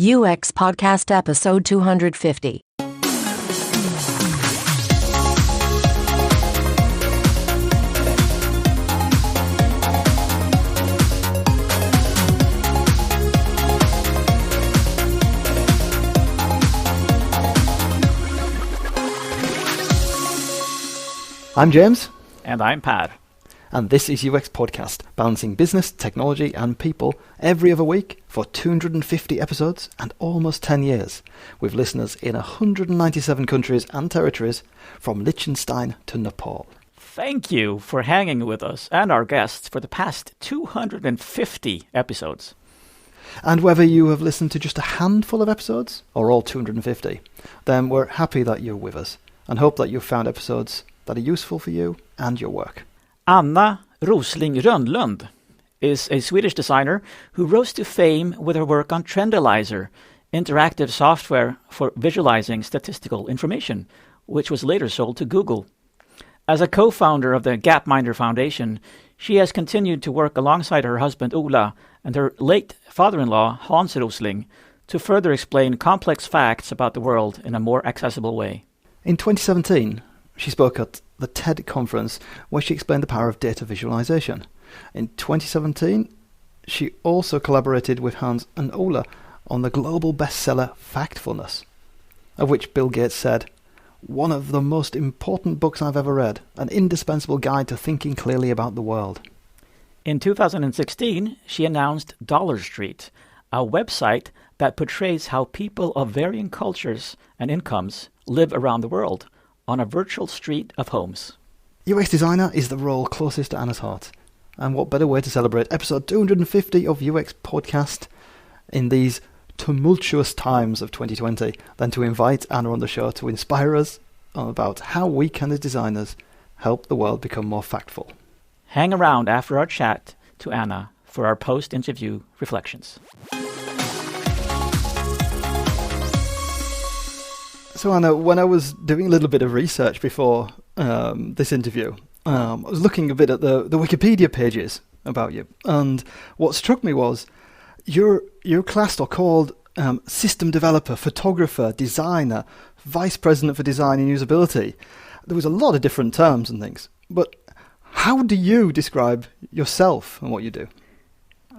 UX Podcast Episode 250. I'm James. And I'm Pat. And this is UX Podcast, balancing business, technology and people every other week for 250 episodes and almost 10 years, with listeners in 197 countries and territories, from Liechtenstein to Nepal. Thank you for hanging with us and our guests for the past 250 episodes. And whether you have listened to just a handful of episodes or all 250, then we're happy that you're with us and hope that you've found episodes that are useful for you and your work. Anna Rosling Rönnlund is a Swedish designer who rose to fame with her work on Trendalyzer, interactive software for visualizing statistical information, which was later sold to Google. As a co-founder of the Gapminder Foundation, she has continued to work alongside her husband Ola and her late father-in-law Hans Rosling to further explain complex facts about the world in a more accessible way. In 2017, she spoke at the TED conference where she explained the power of data visualization. In 2017, she also collaborated with Hans and Ola on the global bestseller Factfulness, of which Bill Gates said, "One of the most important books I've ever read, an indispensable guide to thinking clearly about the world." In 2016, she announced Dollar Street, a website that portrays how people of varying cultures and incomes live around the world on a virtual street of homes. UX designer is the role closest to Anna's heart. And what better way to celebrate episode 250 of UX Podcast in these tumultuous times of 2020 than to invite Anna on the show to inspire us about how we can, as designers, help the world become more factful. Hang around after our chat to Anna for our post-interview reflections. So Anna, when I was doing a little bit of research before this interview, I was looking a bit at the Wikipedia pages about you, and what struck me was you're classed or called system developer, photographer, designer, vice president for design and usability. There was a lot of different terms and things, but how do you describe yourself and what you do?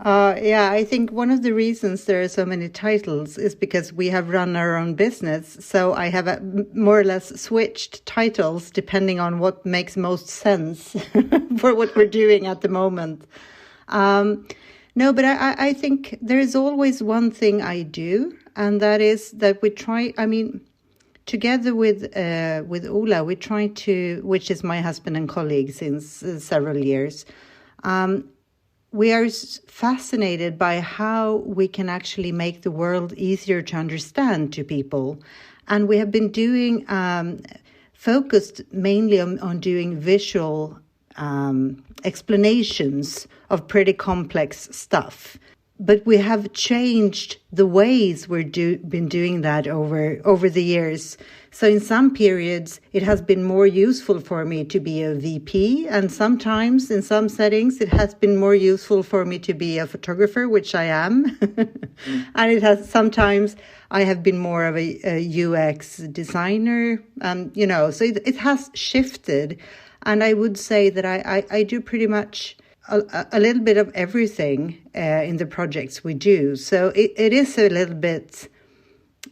I think one of the reasons there are so many titles is because we have run our own business. So I have more or less switched titles depending on what makes most sense for what we're doing at the moment. But I think there is always one thing I do, and that is that we try, together with Ola, we try to, which is my husband and colleague since several years, we are fascinated by how we can actually make the world easier to understand to people. And we have been doing, focused mainly on doing visual explanations of pretty complex stuff. But we have changed the ways we've been doing that over the years. So in some periods, it has been more useful for me to be a VP. And sometimes in some settings, it has been more useful for me to be a photographer, which I am. And sometimes I have been more of a UX designer, so it has shifted. And I would say that I do pretty much a little bit of everything in the projects we do. So it is a little bit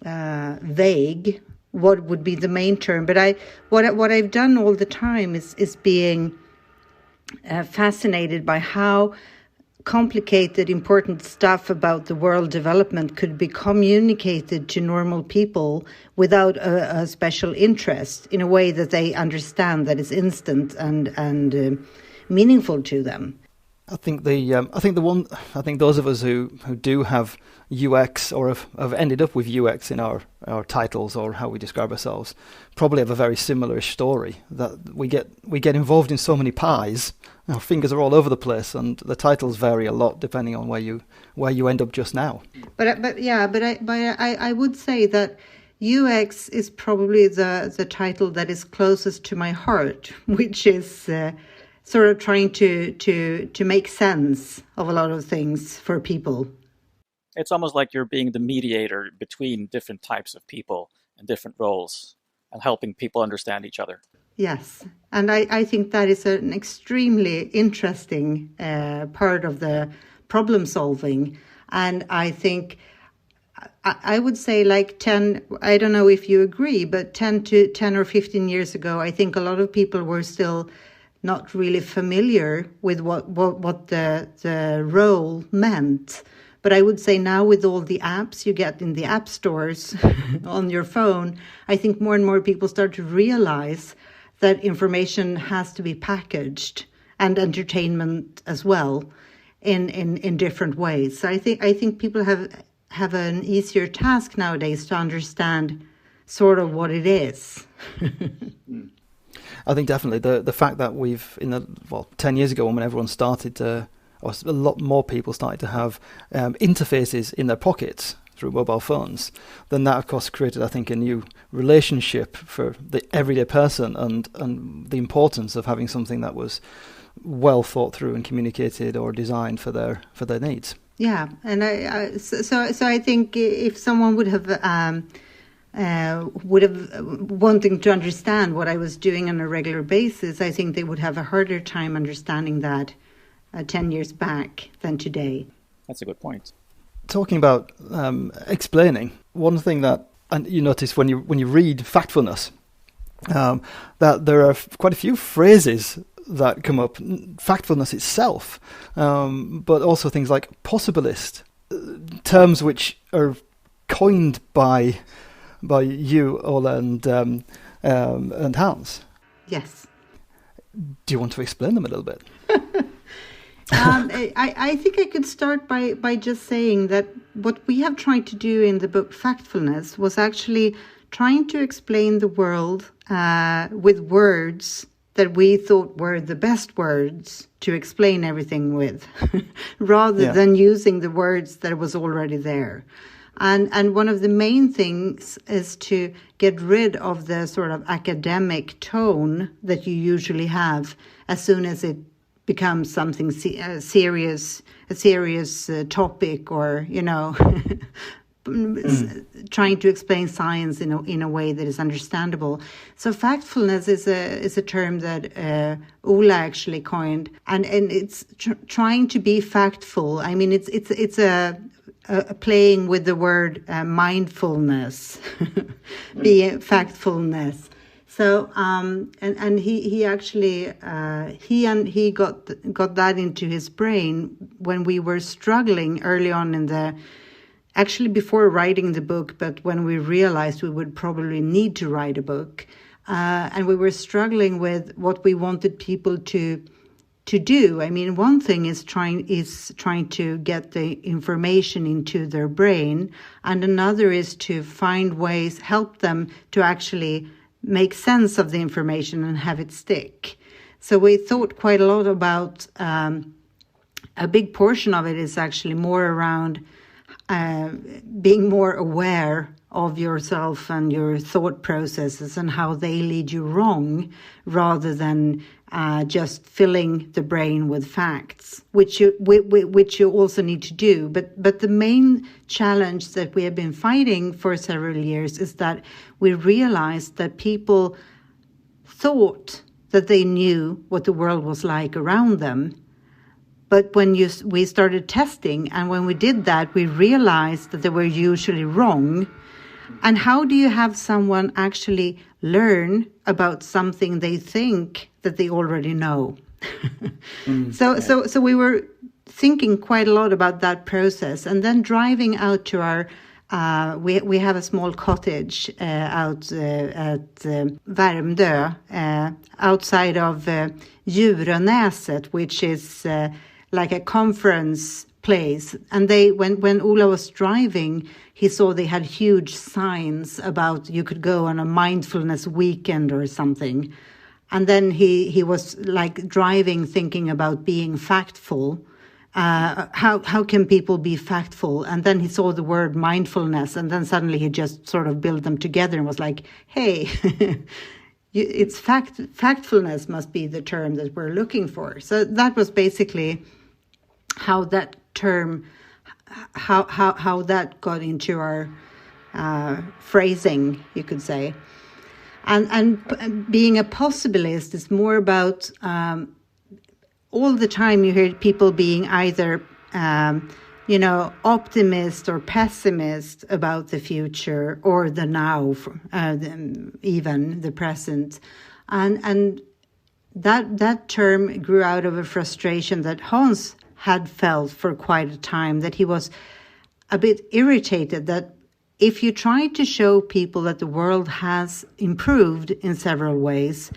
vague what would be the main term. But what I've done all the time is being fascinated by how complicated, important stuff about the world development could be communicated to normal people without a special interest in a way that they understand that is instant and meaningful to them. I think those of us who do have UX or have ended up with UX in our titles or how we describe ourselves probably have a very similar-ish story, that we get involved in so many pies, our fingers are all over the place, and the titles vary a lot depending on where you end up just now. But I would say that UX is probably the title that is closest to my heart, which is sort of trying to make sense of a lot of things for people. It's almost like you're being the mediator between different types of people and different roles and helping people understand each other. Yes, and I think that is an extremely interesting part of the problem solving. And I think I would say like 10, I don't know if you agree, but 10 or 15 years ago, I think a lot of people were still not really familiar with what the role meant. But I would say now with all the apps you get in the app stores on your phone, I think more and more people start to realize that information has to be packaged, and entertainment as well, in different ways. So I think people have an easier task nowadays to understand sort of what it is. I think definitely the fact that we've 10 years ago when everyone started to, or a lot more people started to have interfaces in their pockets through mobile phones, then that of course created, I think, a new relationship for the everyday person and the importance of having something that was well thought through and communicated or designed for their needs. Yeah, and so I think if someone would have wanting to understand what I was doing on a regular basis, I think they would have a harder time understanding that 10 years back than today. That's a good point. Talking about explaining, one thing that and you notice when you read Factfulness, that there are quite a few phrases that come up, factfulness itself, but also things like possibilist, terms which are coined by you, Ola, and Hans. Yes. Do you want to explain them a little bit? I think I could start by just saying that what we have tried to do in the book Factfulness was actually trying to explain the world with words that we thought were the best words to explain everything with, rather than using the words that was already there. And one of the main things is to get rid of the sort of academic tone that you usually have as soon as it becomes something serious topic, or trying to explain science in a way that is understandable. So factfulness is a term that Ola actually coined, and it's trying to be factful. I mean, it's a playing with the word mindfulness, being factfulness. So and he actually he got that into his brain when we were struggling early on actually before writing the book, but when we realized we would probably need to write a book, and we were struggling with what we wanted people to do. I mean, one thing is trying to get the information into their brain, and another is to find ways, help them to actually make sense of the information and have it stick. So we thought quite a lot about, a big portion of it is actually more around being more aware of yourself and your thought processes and how they lead you wrong, rather than just filling the brain with facts, which you also need to do. But the main challenge that we have been fighting for several years is that we realized that people thought that they knew what the world was like around them. But when we started testing, and when we did that, we realized that they were usually wrong. And how do you have someone actually learn about something they think that they already know? So we were thinking quite a lot about that process, and then driving out to our we have a small cottage out at Värmdö, outside of Djurönäset, which is like a conference place. And when Ola was driving, he saw they had huge signs about you could go on a mindfulness weekend or something. And then he was like driving, thinking about being factful. How can people be factful? And then he saw the word mindfulness, and then suddenly he just sort of built them together and was like, hey, it's factfulness must be the term that we're looking for. So that was basically how that term how that got into our phrasing, you could say. And being a possibilist is more about all the time you hear people being either optimist or pessimist about the future or the now, even the present, and that term grew out of a frustration that Hans had felt for quite a time, that he was a bit irritated that if you try to show people that the world has improved in several ways,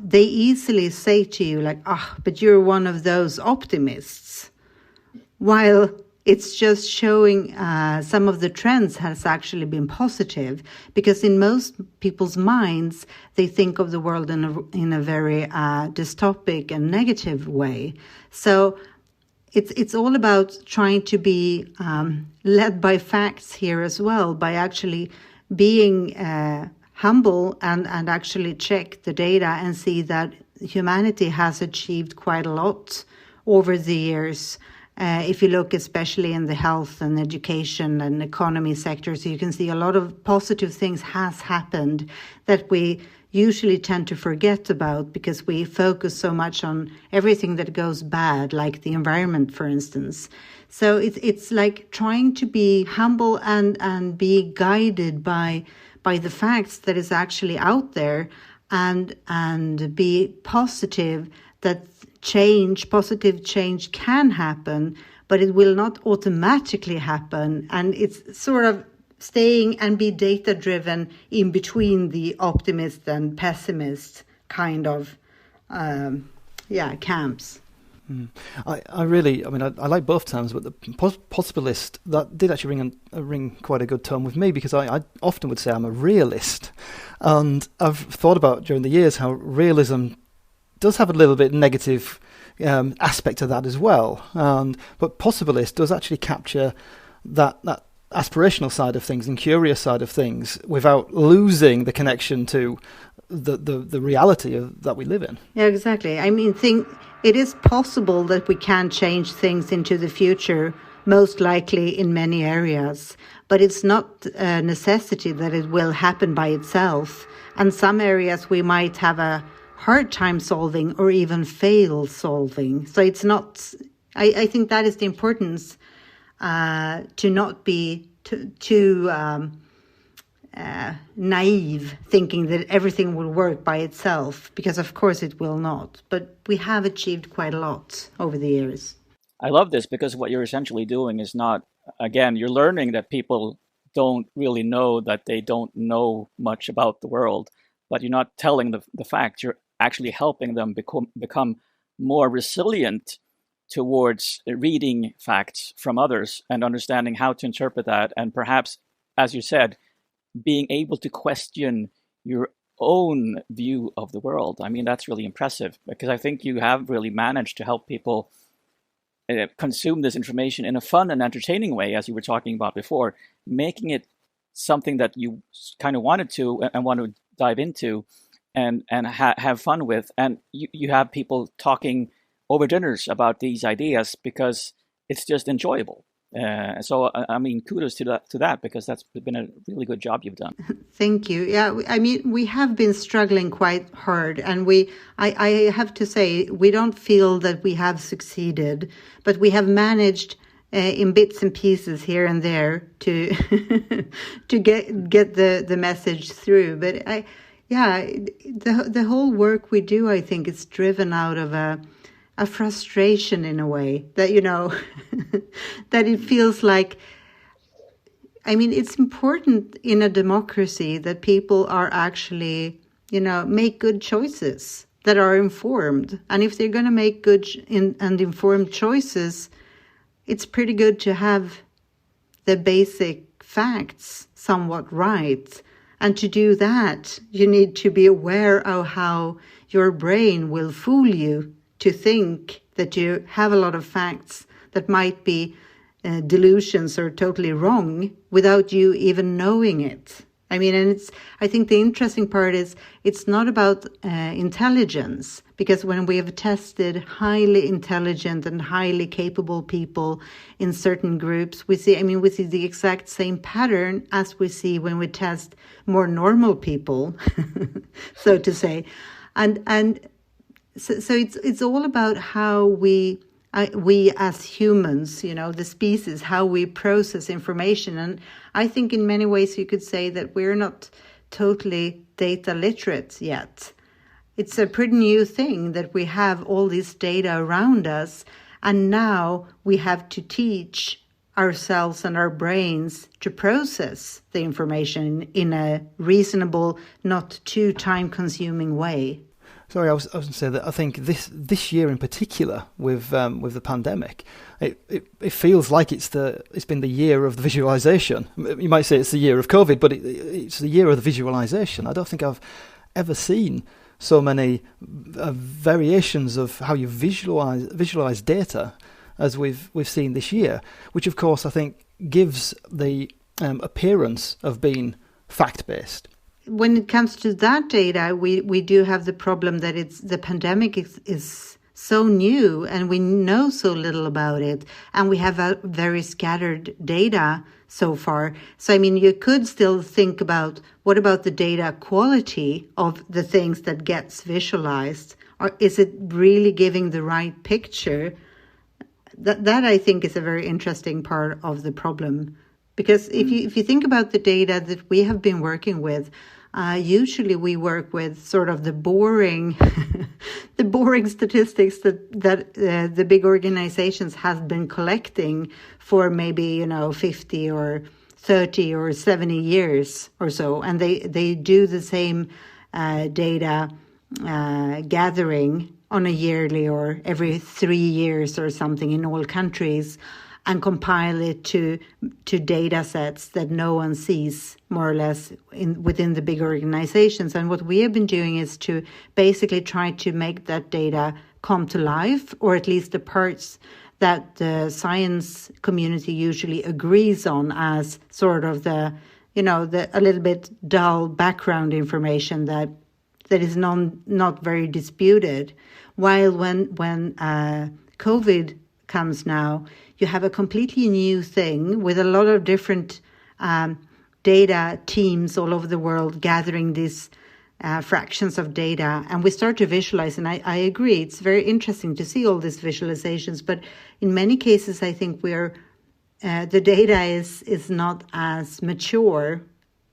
they easily say to you like, but you're one of those optimists. While it's just showing some of the trends has actually been positive, because in most people's minds, they think of the world in a very dystopic and negative way. So it's all about trying to be led by facts here as well, by actually being humble and actually check the data and see that humanity has achieved quite a lot over the years. If you look especially in the health and education and economy sectors, you can see a lot of positive things has happened that we usually tend to forget about because we focus so much on everything that goes bad, like the environment, for instance. So it's like trying to be humble and be guided by the facts that is actually out there, and be positive that positive change can happen, but it will not automatically happen. And it's sort of staying and be data driven in between the optimist and pessimist kind of camps. I like both terms, but the possibilist, that did actually ring quite a good tone with me, because I often would say I'm a realist, and I've thought about during the years how realism does have a little bit negative aspect to that as well, but possibilist does actually capture that aspirational side of things and curious side of things without losing the connection to the reality that we live in. Yeah, exactly. I mean, it is possible that we can change things into the future, most likely in many areas, but it's not a necessity that it will happen by itself. And some areas we might have a hard time solving or even fail solving. So it's not, I think that is the importance to not be too naive, thinking that everything will work by itself, because of course it will not. But we have achieved quite a lot over the years. I love this, because what you're essentially doing is not, again, you're learning that people don't really know that they don't know much about the world, but you're not telling the facts. You're actually helping them become more resilient towards reading facts from others and understanding how to interpret that, and perhaps, as you said, being able to question your own view of the world. I mean, that's really impressive, because I think you have really managed to help people consume this information in a fun and entertaining way, as you were talking about before, making it something that you kind of wanted to and want to dive into and have fun with. And you have people talking over dinners about these ideas because it's just enjoyable. So, I mean, kudos to that, because that's been a really good job you've done. Thank you. Yeah, I mean, we have been struggling quite hard, and I have to say, we don't feel that we have succeeded, but we have managed in bits and pieces here and there to to get the message through. But the whole work we do, I think, is driven out of a frustration in a way that, that it feels like, I mean, it's important in a democracy that people are actually, make good choices that are informed. And if they're going to make good and informed choices, it's pretty good to have the basic facts somewhat right. And to do that, you need to be aware of how your brain will fool you to think that you have a lot of facts that might be delusions or totally wrong without you even knowing it. I mean, and I think the interesting part is it's not about intelligence, because when we have tested highly intelligent and highly capable people in certain groups, we see the exact same pattern as we see when we test more normal people, so to say. And so it's all about how we as humans, the species, how we process information. And I think in many ways you could say that we're not totally data literate yet. It's a pretty new thing that we have all this data around us, and now we have to teach ourselves and our brains to process the information in a reasonable, not too time-consuming way. Sorry, I was going to say that I think this year in particular with the pandemic, it feels like it's been the year of the visualization. You might say it's the year of COVID, but it's the year of the visualization. I don't think I've ever seen so many variations of how you visualize data as we've seen this year, which of course I think gives the appearance of being fact-based. When it comes to that data, we do have the problem that the pandemic is so new and we know so little about it, and we have a very scattered data so far. So, I mean, you could still think about what about the data quality of the things that gets visualized, or is it really giving the right picture? That I think is a very interesting part of the problem. Because if you think about the data that we have been working with, usually we work with sort of the boring, the boring statistics that the big organizations have been collecting for maybe 50 or 30 or 70 years or so, and they do the same data gathering on a yearly or every 3 years or something in all countries, and compile it to data sets that no one sees, more or less, within the big organizations. And what we have been doing is to basically try to make that data come to life, or at least the parts that the science community usually agrees on as sort of the a little bit dull background information that is not very disputed. While when COVID comes now, you have a completely new thing with a lot of different data teams all over the world gathering these fractions of data, and we start to visualize. And I agree, it's very interesting to see all these visualizations, but in many cases I think the data is not as mature.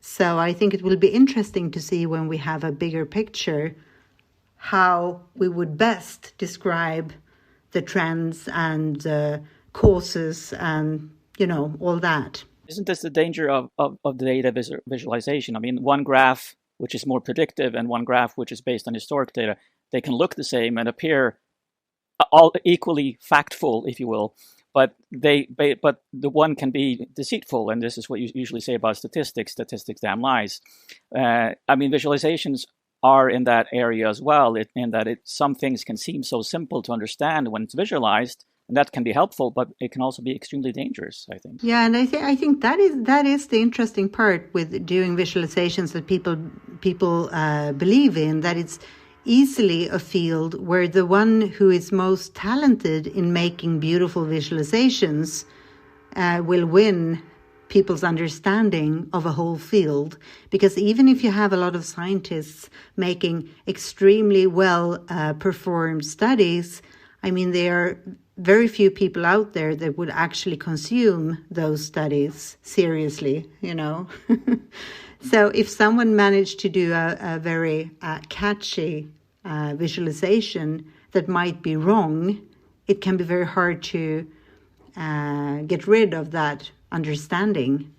So I think it will be interesting to see when we have a bigger picture how we would best describe the trends and causes and, all that. Isn't this the danger of the data visualization? I mean, one graph which is more predictive and one graph which is based on historic data, they can look the same and appear all equally factful, if you will, but the one can be deceitful, and this is what you usually say about statistics. Statistics damn lies. I mean, visualizations are in that area as well, in that some things can seem so simple to understand when it's visualized, and that can be helpful, but it can also be extremely dangerous, I think. Yeah, and I think that is the interesting part with doing visualizations that people believe in, that it's easily a field where the one who is most talented in making beautiful visualizations will win people's understanding of a whole field. Because even if you have a lot of scientists making extremely well performed studies, I mean, there are very few people out there that would actually consume those studies seriously, So if someone managed to do a very catchy visualization that might be wrong, it can be very hard to get rid of that understanding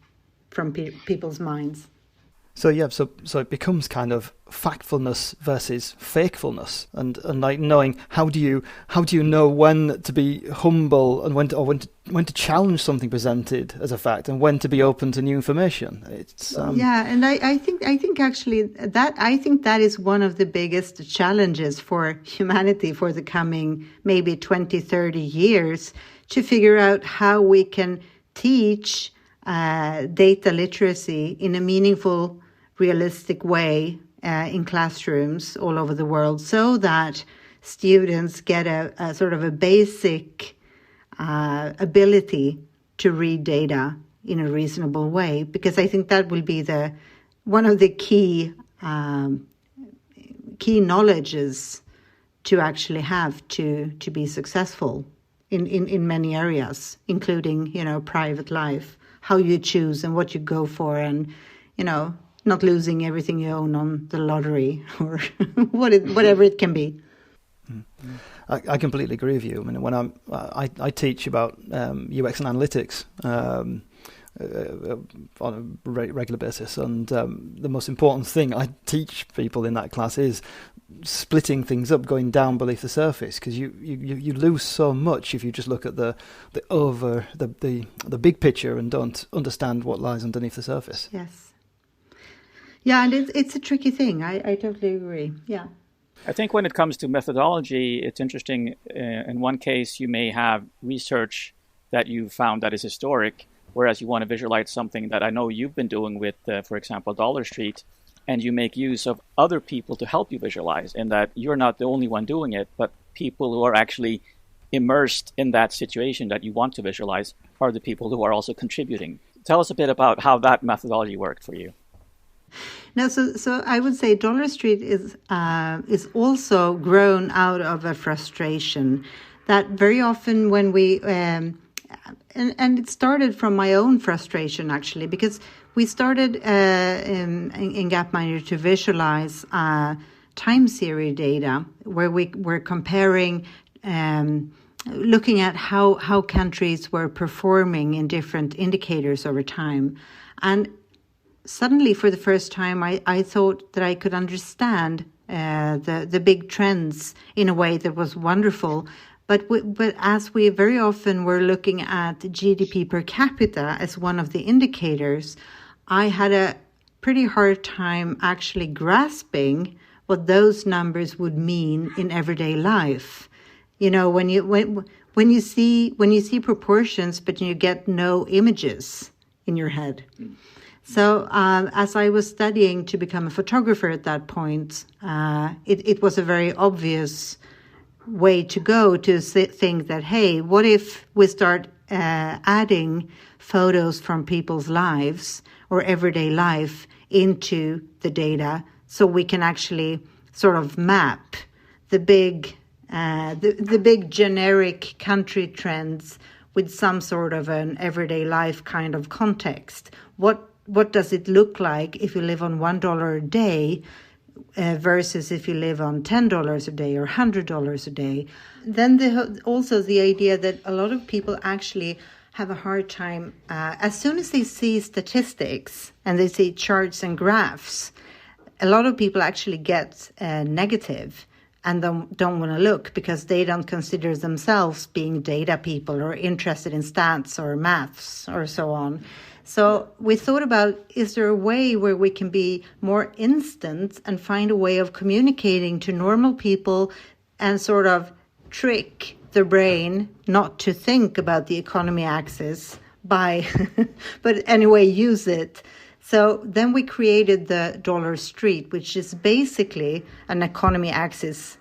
from people's minds. So it becomes kind of factfulness versus fakefulness, and like knowing how do you know when to be humble and when to challenge something presented as a fact, and when to be open to new information. It's and I think actually that is one of the biggest challenges for humanity for the coming maybe 20-30 years, to figure out how we can teach data literacy in a meaningful realistic way in classrooms all over the world, so that students get a sort of a basic ability to read data in a reasonable way, because I think that will be one of the key knowledges to actually have to be successful in many areas, including, private life, how you choose and what you go for, and, not losing everything you own on the lottery or whatever it can be. I completely agree with you. I mean, when I teach about UX and analytics on a regular basis, and the most important thing I teach people in that class is splitting things up, going down beneath the surface, because you lose so much if you just look at the big picture and don't understand what lies underneath the surface. Yes. Yeah, and it's a tricky thing. I totally agree. Yeah. I think when it comes to methodology, it's interesting. In one case, you may have research that you found that is historic, whereas you want to visualize something that I know you've been doing with, for example, Dollar Street, and you make use of other people to help you visualize, in that you're not the only one doing it, but people who are actually immersed in that situation that you want to visualize are the people who are also contributing. Tell us a bit about how that methodology worked for you. No, so I would say Dollar Street is also grown out of a frustration that very often when we and it started from my own frustration, actually, because we started in Gapminder to visualize time series data where we were comparing, looking at how countries were performing in different indicators over time. And suddenly, for the first time, I thought that I could understand the big trends in a way that was wonderful. But as we very often were looking at GDP per capita as one of the indicators, I had a pretty hard time actually grasping what those numbers would mean in everyday life. When you see proportions, but you get no images in your head. So as I was studying to become a photographer at that point, it was a very obvious way to go to think that, hey, what if we start adding photos from people's lives or everyday life into the data, so we can actually sort of map the big generic country trends with some sort of an everyday life kind of context. What does it look like if you live on $1 a day versus if you live on $10 a day or $100 a day? Then also the idea that a lot of people actually have a hard time, as soon as they see statistics and they see charts and graphs, a lot of people actually get negative and don't want to look because they don't consider themselves being data people or interested in stats or maths or so on. So we thought about, is there a way where we can be more instant and find a way of communicating to normal people and sort of trick the brain not to think about the economy axis but anyway, use it. So then we created the Dollar Street, which is basically an economy axis,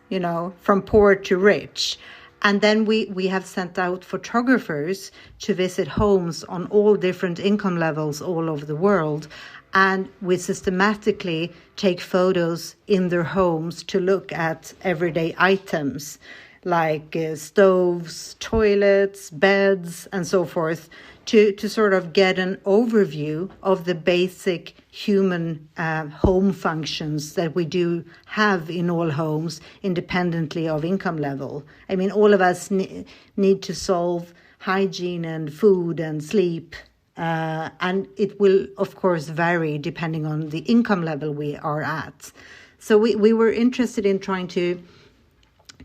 from poor to rich. And then we have sent out photographers to visit homes on all different income levels all over the world. And we systematically take photos in their homes to look at everyday items like stoves, toilets, beds, and so forth, to sort of get an overview of the basic human home functions that we do have in all homes, independently of income level. I mean, all of us need to solve hygiene and food and sleep, and it will, of course, vary depending on the income level we are at. So we were interested in trying to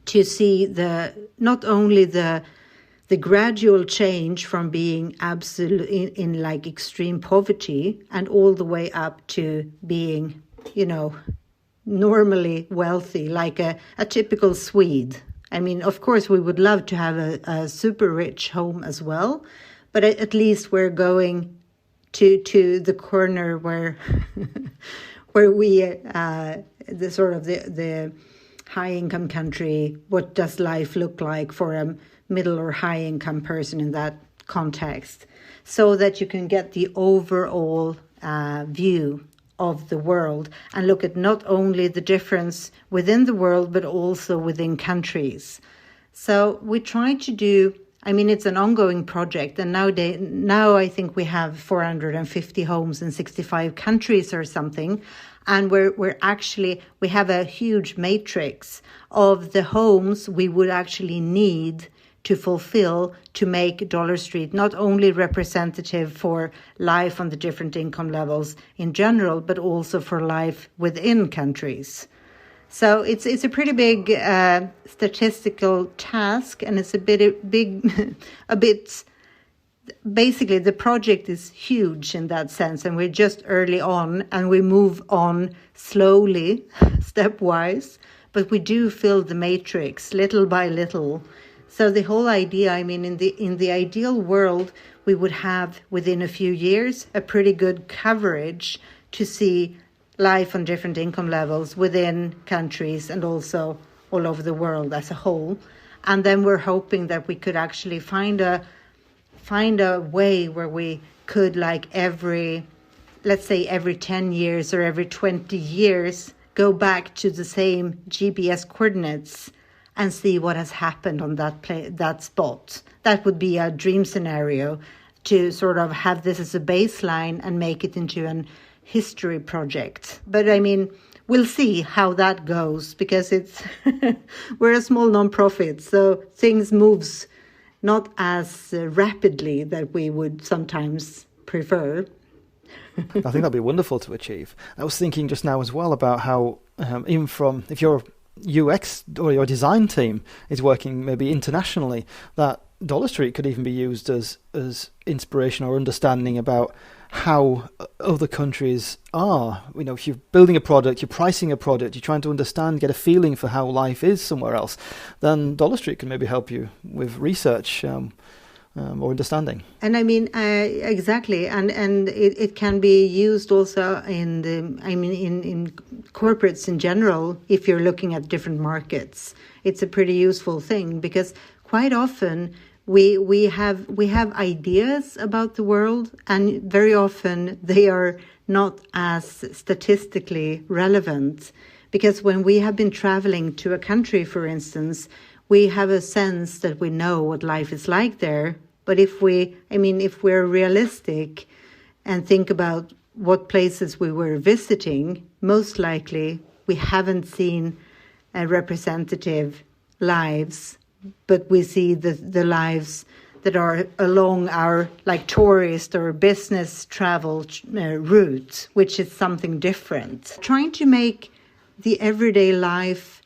see not only the gradual change from being absolute in like extreme poverty and all the way up to being, normally wealthy, like a typical Swede. I mean, of course, we would love to have a super rich home as well, but at least we're going to the corner where where we the sort of the high income country, what does life look like for a middle or high income person in that context, so that you can get the overall view of the world and look at not only the difference within the world but also within countries. So we try to do, I mean, it's an ongoing project, and now I think we have 450 homes in 65 countries or something, and we have a huge matrix of the homes we would actually need to fulfill to make Dollar Street not only representative for life on the different income levels in general, but also for life within countries. So it's a pretty big statistical task, and it's a bit basically the project is huge in that sense, and we're just early on, and we move on slowly, stepwise, but we do fill the matrix little by little. So the whole idea, I mean, in the ideal world, we would have within a few years a pretty good coverage to see life on different income levels within countries and also all over the world as a whole. And then we're hoping that we could actually find a way where we could, like let's say every 10 years or every 20 years, go back to the same GPS coordinates and see what has happened on that spot. That would be a dream scenario, to sort of have this as a baseline and make it into an history project. But I mean, we'll see how that goes, because we're a small non-profit, so things moves not as rapidly that we would sometimes prefer. I think that'd be wonderful to achieve. I was thinking just now as well about how even from, if you're UX or your design team is working maybe internationally, that Dollar Street could even be used as inspiration or understanding about how other countries are. You know, if you're building a product, you're pricing a product, you're trying to understand, get a feeling for how life is somewhere else, then Dollar Street can maybe help you with research or understanding. And I mean, exactly, and it can be used also in corporates in general. If you're looking at different markets, it's a pretty useful thing, because quite often we have ideas about the world, and very often they are not as statistically relevant, because when we have been traveling to a country, for instance, we have a sense that we know what life is like there. But if we're realistic and think about what places we were visiting, most likely we haven't seen representative lives, but we see the lives that are along our like tourist or business travel route, which is something different. Trying to make the everyday life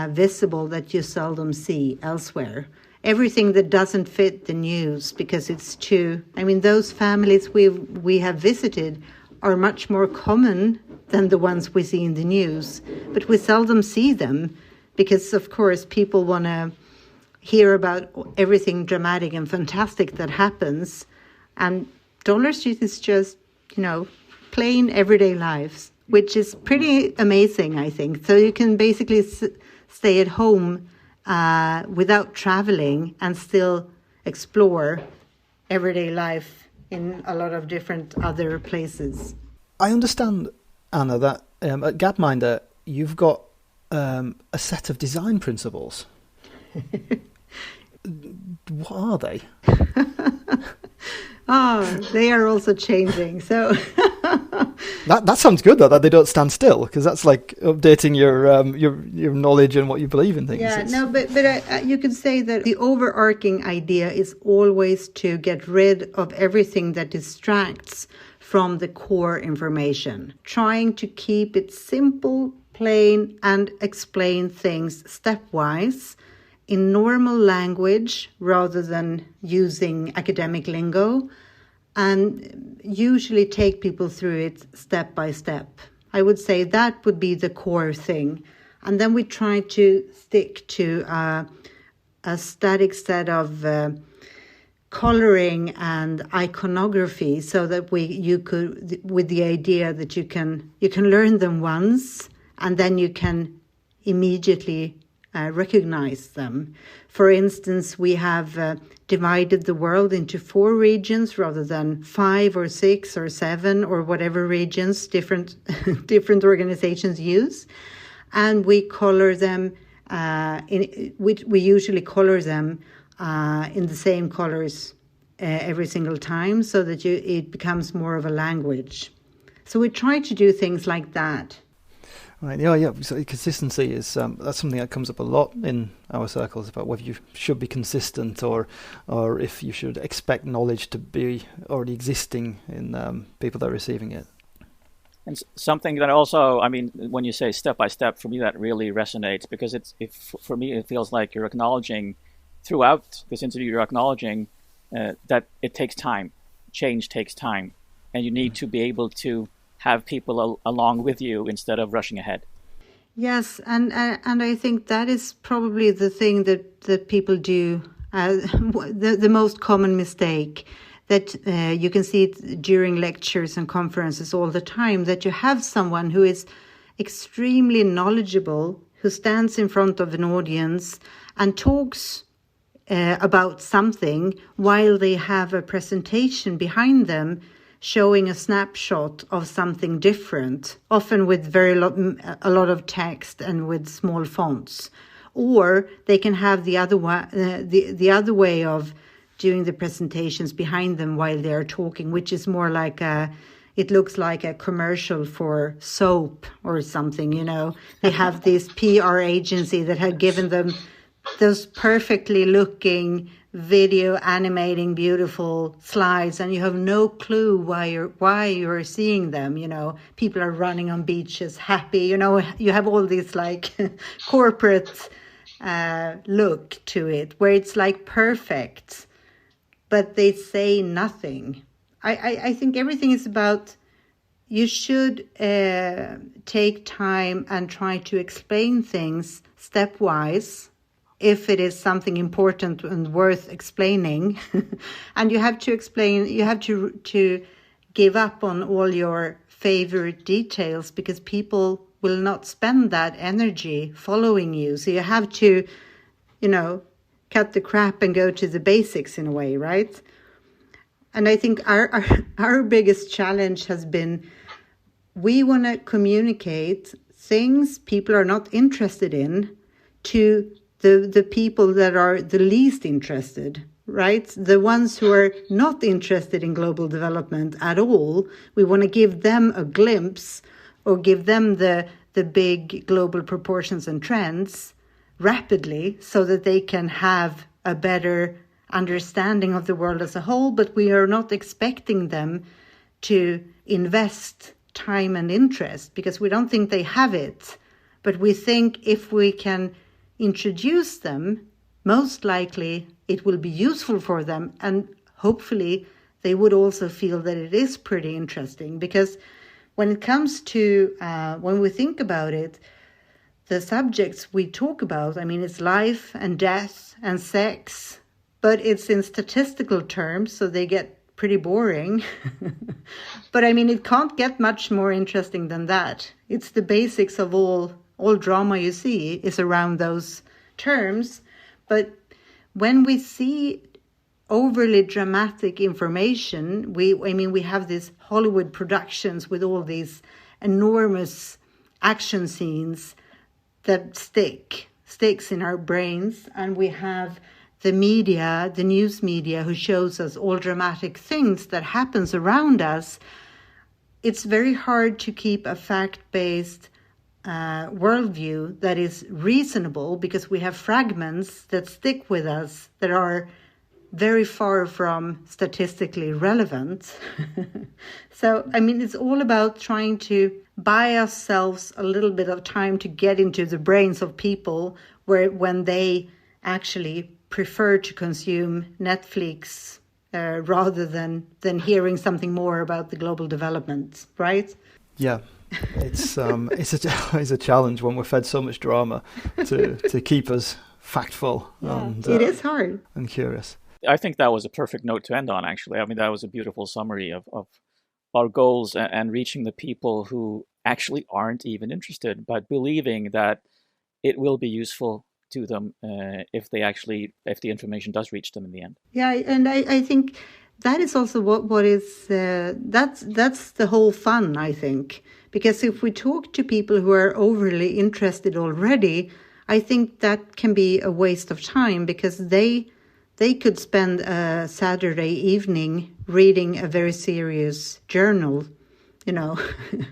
visible that you seldom see elsewhere. Everything that doesn't fit the news, because it's too, those families we have visited are much more common than the ones we see in the news, but we seldom see them because, of course, people want to hear about everything dramatic and fantastic that happens, and Dollar Street is just, plain everyday lives, which is pretty amazing, I think. So you can basically stay at home without traveling and still explore everyday life in a lot of different other places. I understand, Anna, that at Gapminder you've got a set of design principles. What are they? They are also changing. So that sounds good, though, that they don't stand still, because that's like updating your knowledge and what you believe in things. Yeah, but you could say that the overarching idea is always to get rid of everything that distracts from the core information, trying to keep it simple, plain, and explain things stepwise in normal language rather than using academic lingo, and usually take people through it step by step. I would say that would be the core thing. And then we try to stick to a static set of coloring and iconography, so that you could, with the idea that you can learn them once and then you can immediately recognize them. For instance, we have divided the world into 4 regions rather than 5 or 6 or 7 or whatever regions different organizations use, and we color them. We usually color them in the same colors every single time, so that it becomes more of a language. So we try to do things like that. Right. Yeah. So consistency is that's something that comes up a lot in our circles, about whether you should be consistent or if you should expect knowledge to be already existing in people that are receiving it. And something that also, I mean, when you say step by step, for me that really resonates, because for me it feels like you're acknowledging throughout this interview, you're acknowledging that it takes time, change takes time, and you need to be able to have people along with you instead of rushing ahead. Yes, and I think that is probably the thing that people do, the most common mistake, that you can see it during lectures and conferences all the time, that you have someone who is extremely knowledgeable, who stands in front of an audience and talks about something while they have a presentation behind them showing a snapshot of something different, often with a lot of text and with small fonts. Or they can have the other way of doing the presentations behind them while they are talking, which is more like it looks like a commercial for soap or something, you know. They have this PR agency that had given them those perfectly looking video animating beautiful slides, and you have no clue why you're seeing them. You know, people are running on beaches happy, you know, you have all this like corporate look to it where it's like perfect, but they say nothing. I think everything is about, you should take time and try to explain things stepwise if it is something important and worth explaining. And you have to explain, you have to give up on all your favorite details, because people will not spend that energy following you. So you have to, you know, cut the crap and go to the basics in a way, right? And I think our biggest challenge has been, we want to communicate things people are not interested in to the people that are the least interested, right? The ones who are not interested in global development at all. We want to give them a glimpse, or give them the big global proportions and trends rapidly, so that they can have a better understanding of the world as a whole. But we are not expecting them to invest time and interest, because we don't think they have it. But we think if we can introduce them, most likely it will be useful for them, and hopefully they would also feel that it is pretty interesting. Because when it comes to, when we think about it, the subjects we talk about, I mean, it's life and death and sex, but it's in statistical terms, so they get pretty boring. But I mean, it can't get much more interesting than that. It's the basics of all drama you see is around those terms. But when we see overly dramatic information, we have these Hollywood productions with all these enormous action scenes that sticks in our brains, and we have the media, the news media, who shows us all dramatic things that happens around us. It's very hard to keep a fact-based worldview that is reasonable, because we have fragments that stick with us that are very far from statistically relevant. So, I mean, it's all about trying to buy ourselves a little bit of time to get into the brains of people, when they actually prefer to consume Netflix rather than hearing something more about the global development, right? Yeah. It's a challenge when we're fed so much drama to keep us factful. Yeah, and it is hard and curious. I think that was a perfect note to end on, actually. I mean, that was a beautiful summary of our goals and reaching the people who actually aren't even interested, but believing that it will be useful to them if the information does reach them in the end. Yeah, and I think that is also what is that's the whole fun, I think, because if we talk to people who are overly interested already, I think that can be a waste of time, because they could spend a Saturday evening reading a very serious journal, an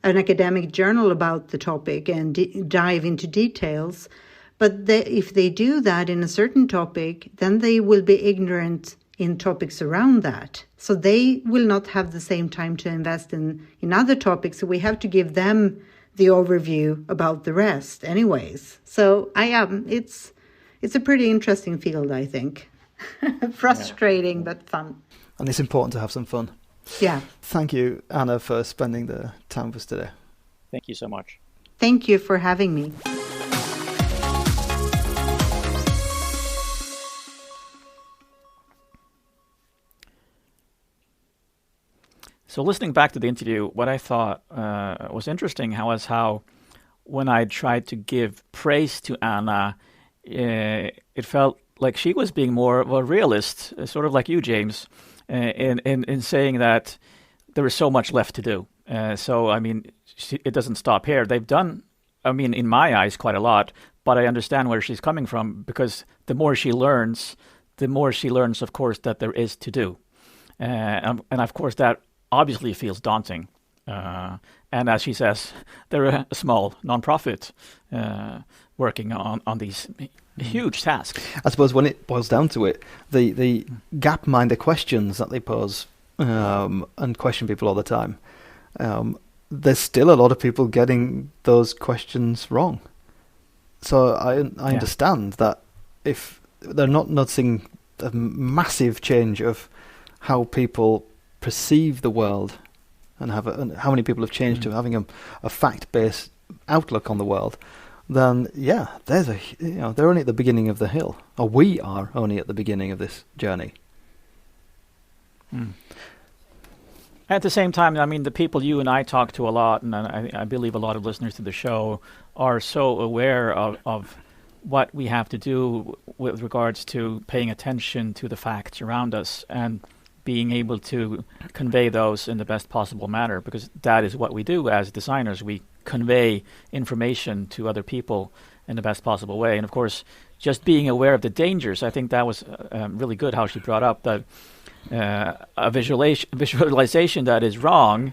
academic journal about the topic, and dive into details. But if they do that in a certain topic, then they will be ignorant in topics around that. So they will not have the same time to invest in other topics. So we have to give them the overview about the rest anyways. So it's a pretty interesting field, I think. Frustrating, but fun. And it's important to have some fun. Yeah. Thank you, Anna, for spending the time with us today. Thank you so much. Thank you for having me. So listening back to the interview, what I thought was interesting was how when I tried to give praise to Anna, it felt like she was being more of a realist, sort of like you, James, in saying that there is so much left to do. So, I mean, it doesn't stop here. They've done, I mean, in my eyes, quite a lot, but I understand where she's coming from, because the more she learns, of course, that there is to do. And of course, that obviously feels daunting. And as she says, they're a small nonprofit working on these huge tasks. I suppose when it boils down to it, the gap-minder questions that they pose and question people all the time, there's still a lot of people getting those questions wrong. So I understand that if they're not noticing a massive change of how people perceive the world and how many people have changed to having a fact-based outlook on the world, then they're only at the beginning of the hill, or we are only at the beginning of this journey. At the same time, I mean, the people you and I talk to a lot, and I believe a lot of listeners to the show are so aware of what we have to do with regards to paying attention to the facts around us and being able to convey those in the best possible manner, because that is what we do as designers. We convey information to other people in the best possible way. And of course, just being aware of the dangers, I think that was really good how she brought up that a visualization that is wrong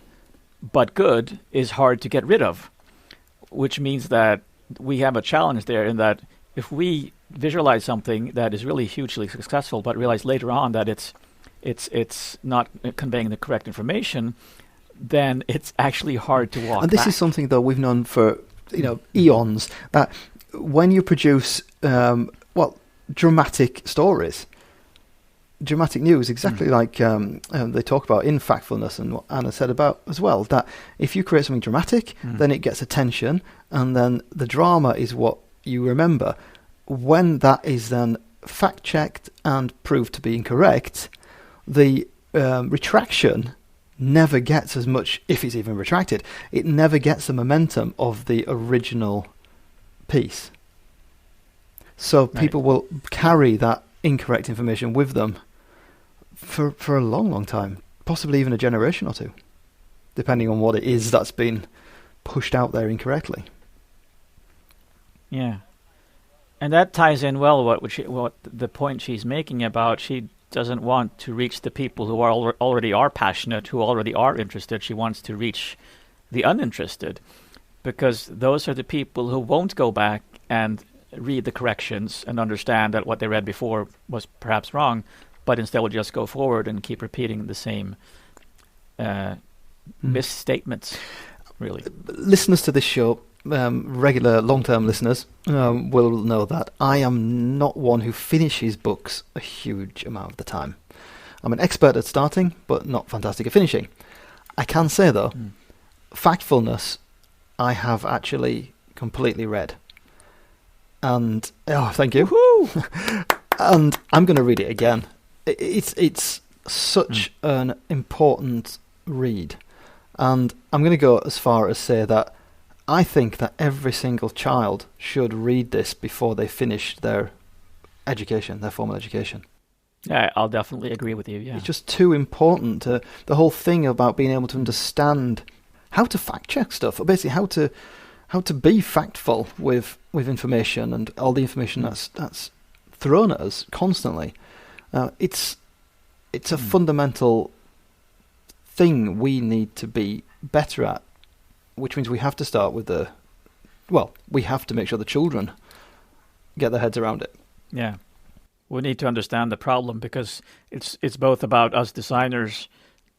but good is hard to get rid of, which means that we have a challenge there in that if we visualize something that is really hugely successful but realize later on that it's not conveying the correct information, then it's actually hard to walk And this back. is something, though, we've known for eons, that when you produce dramatic stories, dramatic news, exactly like they talk about in Factfulness and what Anna said about as well, that if you create something dramatic, then it gets attention, and then the drama is what you remember. When that is then fact-checked and proved to be incorrect, the retraction never gets as much, if it's even retracted, it never gets the momentum of the original piece. So people will carry that incorrect information with them for a long, long time, possibly even a generation or two, depending on what it is that's been pushed out there incorrectly. Yeah. And that ties in well what the point she's making about she doesn't want to reach the people who already are passionate, who already are interested. She wants to reach the uninterested, because those are the people who won't go back and read the corrections and understand that what they read before was perhaps wrong, but instead will just go forward and keep repeating the same misstatements, really. Listeners to this show, regular long-term listeners, will know that I am not one who finishes books a huge amount of the time. I'm an expert at starting, but not fantastic at finishing. I can say, though, Factfulness I have actually completely read. And, thank you. And I'm going to read it again it's such an important read, and I'm going to go as far as say that I think that every single child should read this before they finish their education, their formal education. Yeah, I'll definitely agree with you. Yeah, it's just too important. The whole thing about being able to understand how to fact check stuff, or basically how to be factful with information and all the information that's thrown at us constantly. It's a fundamental thing we need to be better at, which means we have to start with we have to make sure the children get their heads around it. Yeah. We need to understand the problem, because it's both about us designers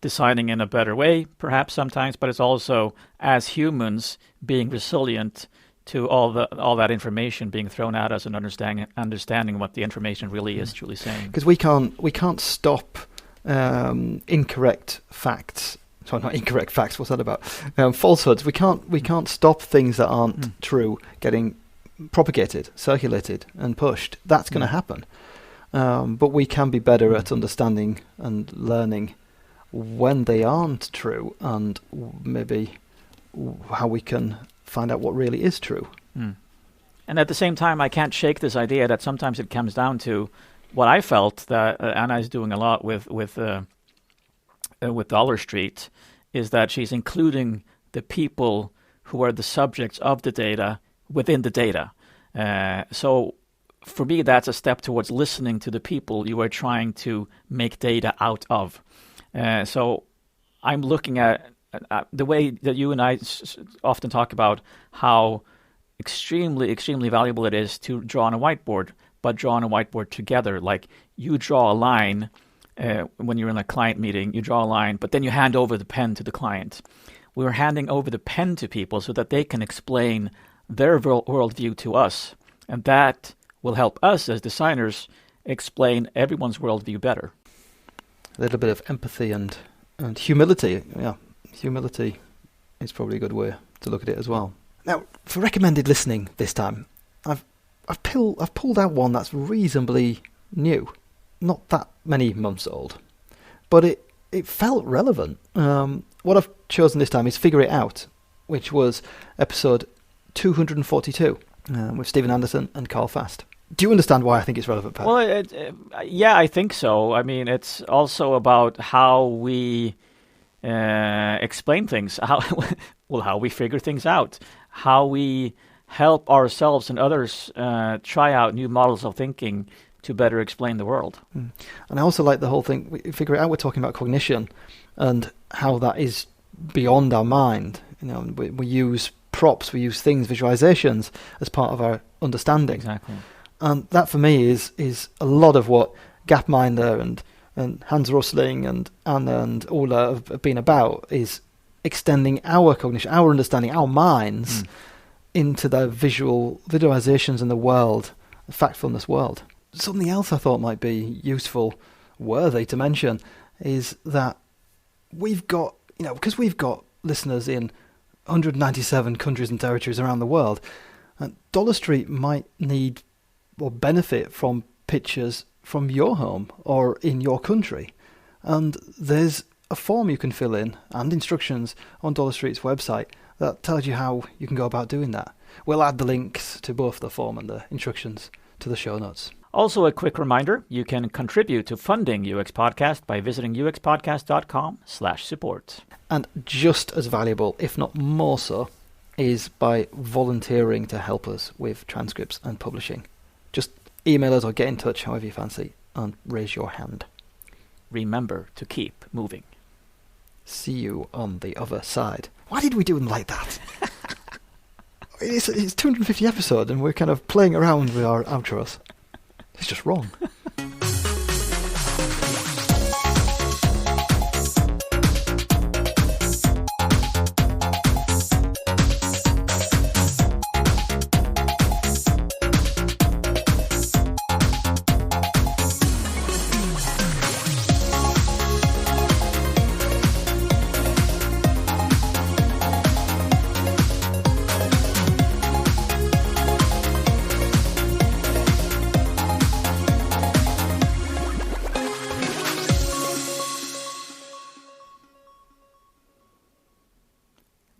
designing in a better way, perhaps sometimes, but it's also as humans being resilient to all that information being thrown at us and understanding what the information really is truly saying. Because we can't stop incorrect facts. Sorry, not incorrect facts. What's that about? Falsehoods. We can't stop things that aren't true getting propagated, circulated, and pushed. That's going to happen. But we can be better at understanding and learning when they aren't true, and maybe how we can find out what really is true. And at the same time, I can't shake this idea that sometimes it comes down to what I felt that Anna is doing a lot with Dollar Street, is that she's including the people who are the subjects of the data within the data. So for me, that's a step towards listening to the people you are trying to make data out of. So I'm looking at the way that you and I often talk about how extremely, extremely valuable it is to draw on a whiteboard, but draw on a whiteboard together. Like, you draw a line when you're in a client meeting, you draw a line, but then you hand over the pen to the client. We were handing over the pen to people so that they can explain their worldview to us. And that will help us as designers explain everyone's worldview better. A little bit of empathy and humility. Yeah, humility is probably a good way to look at it as well. Now, for recommended listening this time, I've pulled out one that's reasonably new, not that many months old, but it felt relevant. What I've chosen this time is Figure It Out, which was episode 242 with Stephen Anderson and Carl Fast. Do you understand why I think it's relevant, Pat? Well, yeah, I think so. I mean, it's also about how we explain things, how we figure things out, how we help ourselves and others try out new models of thinking to better explain the world. And I also like the whole thing. We figure it out. We're talking about cognition and how that is beyond our mind. You know, we use props, we use things, visualizations as part of our understanding. Exactly. And that for me is a lot of what Gapminder and Hans Rosling and Anna and Ola have been about, is extending our cognition, our understanding, our minds into the visualizations in the world, the factfulness world. Something else I thought might be useful, worthy to mention, is that we've got, because we've got listeners in 197 countries and territories around the world, and Dollar Street might need or benefit from pictures from your home or in your country. And there's a form you can fill in and instructions on Dollar Street's website that tells you how you can go about doing that. We'll add the links to both the form and the instructions to the show notes. Also, a quick reminder, you can contribute to funding UX Podcast by visiting uxpodcast.com/support. And just as valuable, if not more so, is by volunteering to help us with transcripts and publishing. Just email us or get in touch however you fancy and raise your hand. Remember to keep moving. See you on the other side. Why did we do them like that? It's 250 episodes and we're kind of playing around with our outros. It's just wrong.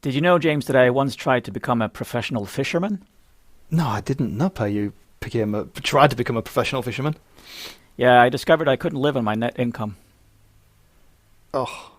Did you know, James, that I once tried to become a professional fisherman? No, I didn't know how you tried to become a professional fisherman. Yeah, I discovered I couldn't live on my net income. Oh,